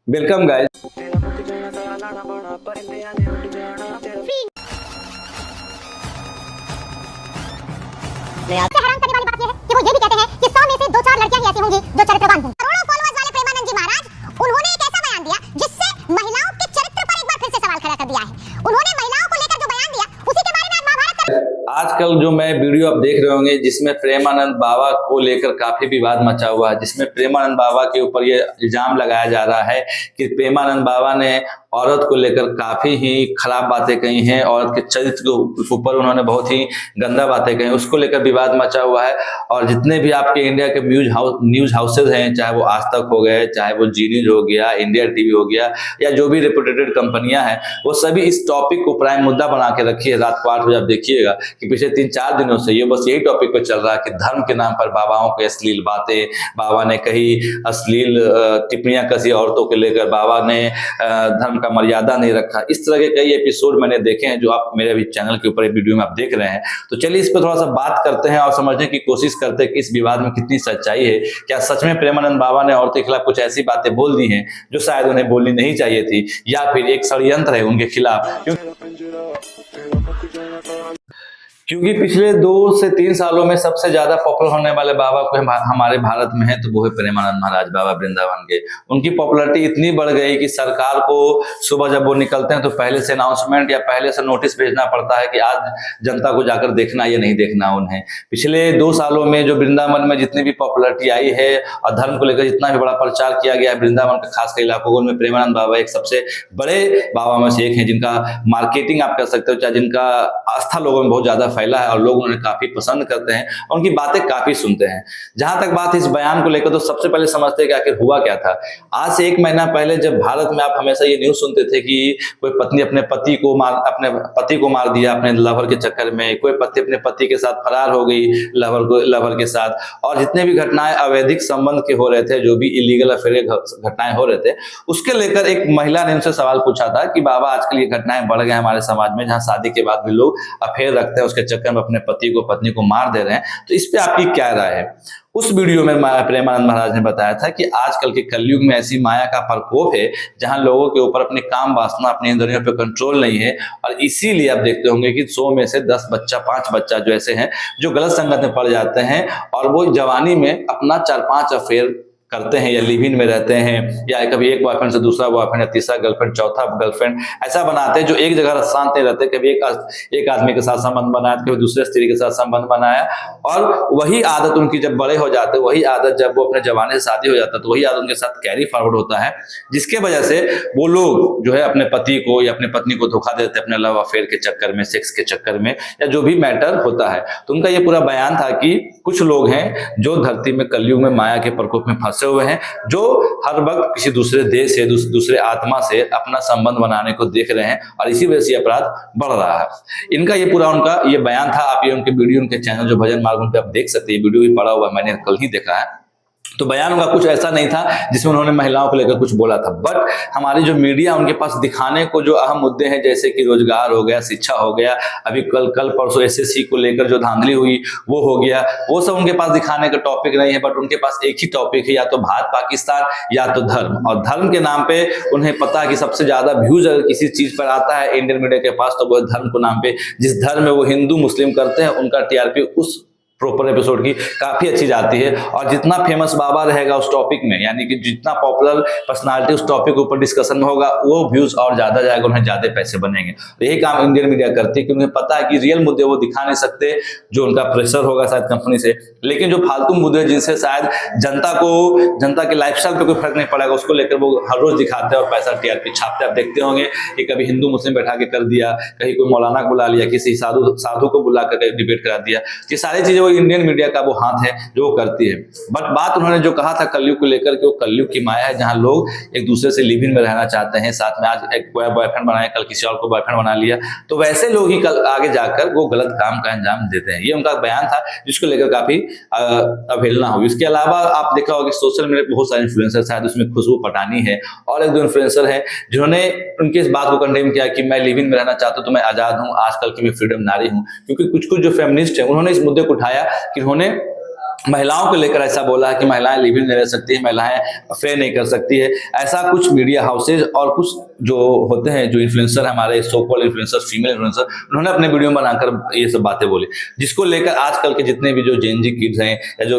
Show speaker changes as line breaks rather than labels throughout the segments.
Welcome guys.
हैरान करने वाली बात यह है कि वो ये भी कहते हैं कि 100 में से 2-4 लड़कियां ही ऐसी होंगी जो चरित्रवान हों। करोड़ों फॉलोअर्स वाले प्रेमानंद जी महाराज, उन्होंने एक ऐसा बयान दिया जिससे महिलाओं के चरित्र पर एक बार फिर से सवाल खड़ा कर दिया है। उन्होंने महिलाओं को लेकर जो बयान दिया उसी के बारे में आज महाभारत
आजकल जो मैं वीडियो आप देख रहे होंगे जिसमें प्रेमानंद बाबा को लेकर काफी विवाद मचा हुआ है, जिसमें प्रेमानंद बाबा के ऊपर ये इल्जाम लगाया जा रहा है कि प्रेमानंद बाबा ने औरत को लेकर काफी ही खराब बातें कही हैं, औरत के चरित्र के ऊपर उन्होंने बहुत ही गंदा बातें कही, उसको लेकर विवाद मचा हुआ है। और जितने भी आपके इंडिया के न्यूज हाउसेज हैं, चाहे वो आज तक हो गए, चाहे वो जी न्यूज हो गया, इंडिया टीवी हो गया, या जो भी रेपुटेटेड कंपनियां हैं, वो सभी इस टॉपिक को प्राइम मुद्दा बना के रखी है। रात को 8 बजे आप देखिएगा कि पिछले 3-4 दिनों से ये बस यही टॉपिक पे चल रहा है कि धर्म के नाम पर बाबाओं के अश्लील बातें, बाबा ने कही अश्लील टिप्पणियां कसी औरतों के लेकर, बाबा ने धर्म का मर्यादा नहीं रखा। इस तरह के कई एपिसोड मैंने देखे हैं जो आप मेरे भी चैनल के ऊपर वीडियो में आप देख रहे हैं। तो चलिए इस पर थोड़ा सा बात करते हैं और समझने की कोशिश करते हैं कि इस विवाद में कितनी सच्चाई है। क्या सच में प्रेमानंद बाबा ने औरतों के खिलाफ कुछ ऐसी बातें बोल दी हैं जो शायद उन्हें बोलनी नहीं चाहिए थी, या फिर एक षड्यंत्र है उनके खिलाफ? क्योंकि पिछले 2 से 3 सालों में सबसे ज्यादा पॉपुलर होने वाले बाबा को हमारे भारत में है तो वो है प्रेमानंद महाराज, बाबा वृंदावन के। उनकी पॉपुलैरिटी इतनी बढ़ गई कि सरकार को सुबह जब वो निकलते हैं तो पहले से अनाउंसमेंट या पहले से नोटिस भेजना पड़ता है कि आज जनता को जाकर देखना या नहीं देखना उन्हें। पिछले 2 सालों में जो वृंदावन में जितनी भी पॉपुलैरिटी आई है और धर्म को लेकर जितना भी बड़ा प्रचार किया गया है वृंदावन के खासकर इलाकों को, उनमें प्रेमानंद बाबा एक सबसे बड़े बाबा में से एक है, जिनका मार्केटिंग आप कर सकते हो, चाहे जिनका आस्था लोगों में बहुत ज्यादा फैला है और लोग उन्हें काफी पसंद करते हैं, उनकी बातें काफी सुनते हैं। जहां तक बात इस बयान को लेकर, तो सबसे पहले समझते हैं कि आखिर हुआ क्या था। आज से 1 महीना पहले जब भारत में आप हमेशा ये न्यूज सुनते थे कि कोई पत्नी अपने पति को मार दिया अपने लवर के चक्कर में, कोई पति अपने पति के साथ फरार हो गई लवर के साथ, और जितने भी घटनाएं अवैधिक संबंध के हो रहे थे, जो भी इलीगल अफेयर घटनाएं हो रहे थे, उसके लेकर एक महिला ने उनसे सवाल पूछा था कि बाबा आजकल ये घटनाएं बढ़ गए हमारे समाज में, जहां शादी के बाद भी लोग अफेयर रखते हैं, उसके चक्कर में अपने पति को पत्नी को मार दे रहे हैं। तो इस पे आपकी क्या राय है? उस वीडियो में प्रेमानंद महाराज ने बताया था कि आजकल के कलयुग में ऐसी माया का प्रकोप है जहां लोगों के ऊपर अपनी काम वासना, अपनी इंद्रियों पे कंट्रोल नहीं है, और इसीलिए आप देखते होंगे कि 100 में से 5 बच्चा जो ऐसे हैं जो गलत संगत में पड़ जाते हैं और वो जवानी में अपना 4-5 अफेयर करते हैं या लिव इन में रहते हैं, या कभी एक बॉयफ्रेंड से दूसरा बॉयफ्रेंड या तीसरा गर्लफ्रेंड, चौथा गर्लफ्रेंड ऐसा बनाते हैं जो एक जगह शांत नहीं रहते। कभी एक आदमी के साथ संबंध बनाया, कभी दूसरे स्त्री के साथ संबंध बनाया, और वही आदत उनकी जब बड़े हो जाते, वही आदत जब वो अपने जवानी से शादी हो जाता तो वही आदत उनके साथ कैरी फॉरवर्ड होता है, जिसके वजह से वो लोग जो है अपने पति को या अपनी पत्नी को धोखा देते अपने लव अफेयर के चक्कर में, सेक्स के चक्कर में, या जो भी मैटर होता है। तो उनका ये पूरा बयान था कि कुछ लोग हैं जो धरती में कलयुग में माया के प्रकोप में फंसे हुए हैं, जो हर वक्त किसी दूसरे देश से, दूसरे आत्मा से अपना संबंध बनाने को देख रहे हैं, और इसी वजह से अपराध बढ़ रहा है। इनका ये पूरा उनका ये बयान था। आप ये उनके वीडियो, उनके चैनल जो भजन मार्ग, उन पे आप देख सकते हैं, वीडियो भी पड़ा हुआ मैंने कल ही देखा है। तो बयान उनका कुछ ऐसा नहीं था जिसमें उन्होंने महिलाओं को लेकर कुछ बोला था, बट हमारी जो मीडिया उनके पास दिखाने को जो अहम मुद्दे हैं, जैसे कि रोजगार हो गया, शिक्षा हो गया, अभी कल परसों एसएससी को लेकर जो धांधली हुई वो हो गया, वो सब उनके पास दिखाने का टॉपिक नहीं है। बट उनके पास एक ही टॉपिक है, या तो भारत पाकिस्तान या तो धर्म। और धर्म के नाम पे उन्हें पता है कि सबसे ज्यादा व्यूज अगर किसी चीज पर आता है इंडियन मीडिया के पास, तो वो धर्म को नाम पे, जिस धर्म में वो हिंदू मुस्लिम करते हैं, उनका टीआरपी उस प्रॉपर एपिसोड की काफी अच्छी जाती है। और जितना फेमस बाबा रहेगा उस टॉपिक में, यानी कि जितना पॉपुलर पर्सनालिटी उस टॉपिक के ऊपर डिस्कशन में होगा, वो व्यूज और ज्यादा जाएगा, उन्हें ज्यादा पैसे बनेंगे। तो यही काम इंडियन मीडिया करती है कि उन्हें पता है कि रियल मुद्दे वो दिखा नहीं सकते, जो उनका प्रेशर होगा शायद कंपनी से, लेकिन जो फालतू मुद्दे जिनसे शायद जनता के लाइफस्टाइल पे कोई फर्क नहीं पड़ेगा, उसको लेकर वो हर रोज दिखाते हैं और पैसा टीआरपी छापते हैं। आप देखते होंगे कि कभी हिंदू मुस्लिम बैठा के कर दिया, कहीं कोई मौलाना को बुला लिया, किसी साधु को बुलाकर डिबेट करा दिया। ये सारी चीजें इंडियन मीडिया का वो हाथ है जो वो करती है। बट बात उन्होंने जो कहा था कलयुग को लेकर के, वो कलयुग की माया है जहां लोग एक दूसरे से लिव इन में रहना चाहते हैं, साथ में आज एक बॉयफ्रेंड बनाया, कल किसी और को बॉयफ्रेंड बना लिया, तो वैसे लोग ही कल आगे जाकर वो गलत काम का अंजाम देते हैं। ये उनका बयान था जिसको लेकर काफी अवहेलना हुई। इसके अलावा आप देखा होगा सोशल मीडिया पर बहुत सारे इन्फ्लुएंसर, शायद उसमें खुशबू पटानी है और 1-2 इन्फ्लुएंसर है जिन्होंने उनकी इस बात को कंडेम किया कि मैं लिव इन में रहना चाहता हूं तो मैं आजाद हूं, आजकल की मैं फ्रीडम नारी हूं। क्योंकि कुछ जो फेमिनिस्ट है उन्होंने इस मुद्दे को उठाया कि उन्होंने महिलाओं को लेकर ऐसा बोला है कि महिलाएं लिव इन नहीं रह सकती है, महिलाएं अफेयर नहीं कर सकती है। ऐसा कुछ मीडिया हाउसेज और कुछ जो होते हैं, जो इन्फ्लुएंसर हमारे so called influencer, female influencer, उन्होंने अपने वीडियो में बनाकर ये सब बातें बोली, जिसको लेकर आजकल के जितने भी जो जेनजी किड्स हैं या जो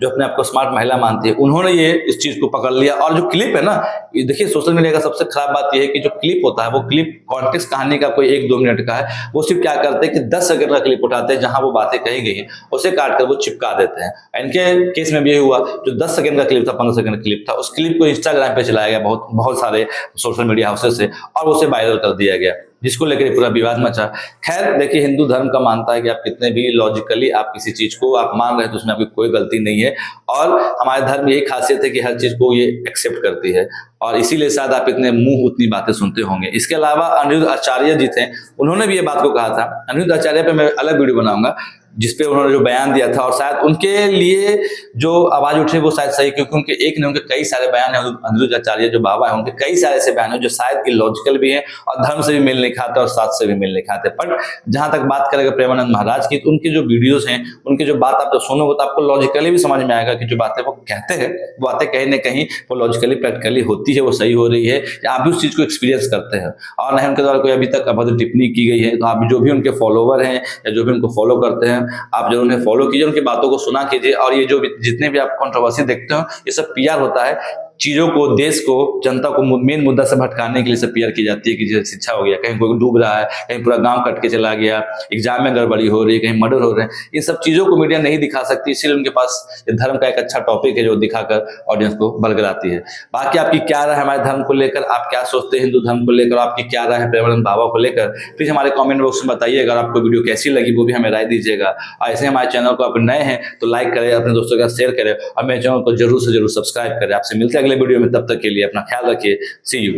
अपने आप को स्मार्ट महिला मानती है, उन्होंने ये इस चीज को पकड़ लिया। और जो क्लिप है ना, ये देखिए सोशल मीडिया का सबसे खराब बात यह है कि जो क्लिप होता है वो क्लिप कॉन्टेक्स्ट कहानी का कोई 1-2 मिनट का है, वो सिर्फ क्या करते हैं कि 10 सेकंड का क्लिप उठाते हैं जहां वो बातें कही गई हैं, उसे काट कर वो चिपका देते हैं। इनके केस में भी यही हुआ, जो 10 सेकंड का क्लिप था, 15 सेकंड का क्लिप था, उस क्लिप को इंस्टाग्राम पे चलाया गया बहुत सारे सोशल मीडिया हाउसेस से, और उसे वायरल कर दिया गया, जिसको लेकर पूरा विवाद मचा। खैर देखिए, हिंदू धर्म का मानता है कि आप कितने भी लॉजिकली आप किसी चीज को आप मान रहे हैं तो उसमें आपकी कोई गलती नहीं है, और हमारे धर्म यही खासियत है कि हर चीज को ये एक्सेप्ट करती है, और इसीलिए शायद आप इतने मुंह उतनी बातें सुनते होंगे। इसके अलावा अनिरुद्ध आचार्य जी थे, उन्होंने भी ये बात को कहा था। अनिरुद्ध आचार्य पे मैं अलग वीडियो बनाऊंगा जिसपे उन्होंने जो बयान दिया था, और शायद उनके लिए जो आवाज उठे वो शायद सही, क्योंकि उनके एक नहीं, उनके कई सारे बयान हैं। अनिरुद्ध आचार्य जो बाबा है, उनके कई सारे ऐसे बयान हैं जो शायद इलॉजिकल भी हैं और धर्म से भी मेल नहीं खाते और साथ से भी मेल नहीं खाते। बट जहां तक बात करेगा प्रेमानंद महाराज की, तो उनकी जो वीडियोस हैं, उनकी जो बात आप जब सुनोगे तो आपको लॉजिकली भी समझ में आएगा कि जो बातें वो कहते हैं, वो बातें कहीं ना कहीं वो लॉजिकली प्रैक्टिकली होती है, वो सही हो रही है, या आप भी उस चीज को एक्सपीरियंस करते हैं, और नहीं उनके द्वारा कोई अभी तक अभद्र टिप्पणी की गई है। तो आप जो भी उनके फॉलोवर हैं या जो भी उनको फॉलो करते हैं, आप जरूर उन्हें फॉलो कीजिए, उनकी बातों को सुना कीजिए। और ये जो जितने भी आप कंट्रोवर्सी देखते हो, ये सब पीआर होता है, चीजों को, देश को, जनता को मेन मुद्दा से भटकाने के लिए सब पीआर की जाती है कि जैसे शिक्षा हो गया, कहीं कोई डूब रहा है, कहीं पूरा गांव कट के चला गया, एग्जाम में गड़बड़ी हो रही है, कहीं मर्डर हो रहे हैं, इन सब चीजों को मीडिया नहीं दिखा सकती, इसीलिए उनके पास ये धर्म का एक अच्छा टॉपिक है जो दिखाकर ऑडियंस को बरगलाती है। बाकी आपकी क्या राय है हमारे धर्म को लेकर, आप क्या सोचते हैं हिंदू धर्म को लेकर, आपकी क्या राय है प्रेमानंद बाबा को लेकर, प्लीज हमारे कॉमेंट बॉक्स में बताइए। अगर आपको वीडियो कैसी लगी वो भी हमें राय दीजिएगा, और ऐसे हमारे चैनल को आप नए हैं तो लाइक करें, अपने दोस्तों के साथ शेयर करें, और मेरे चैनल को जरूर से जरूर सब्सक्राइब करें। आपसे मिलते हैं अगले वीडियो में, तब तक के लिए अपना ख्याल रखिए। सी यू।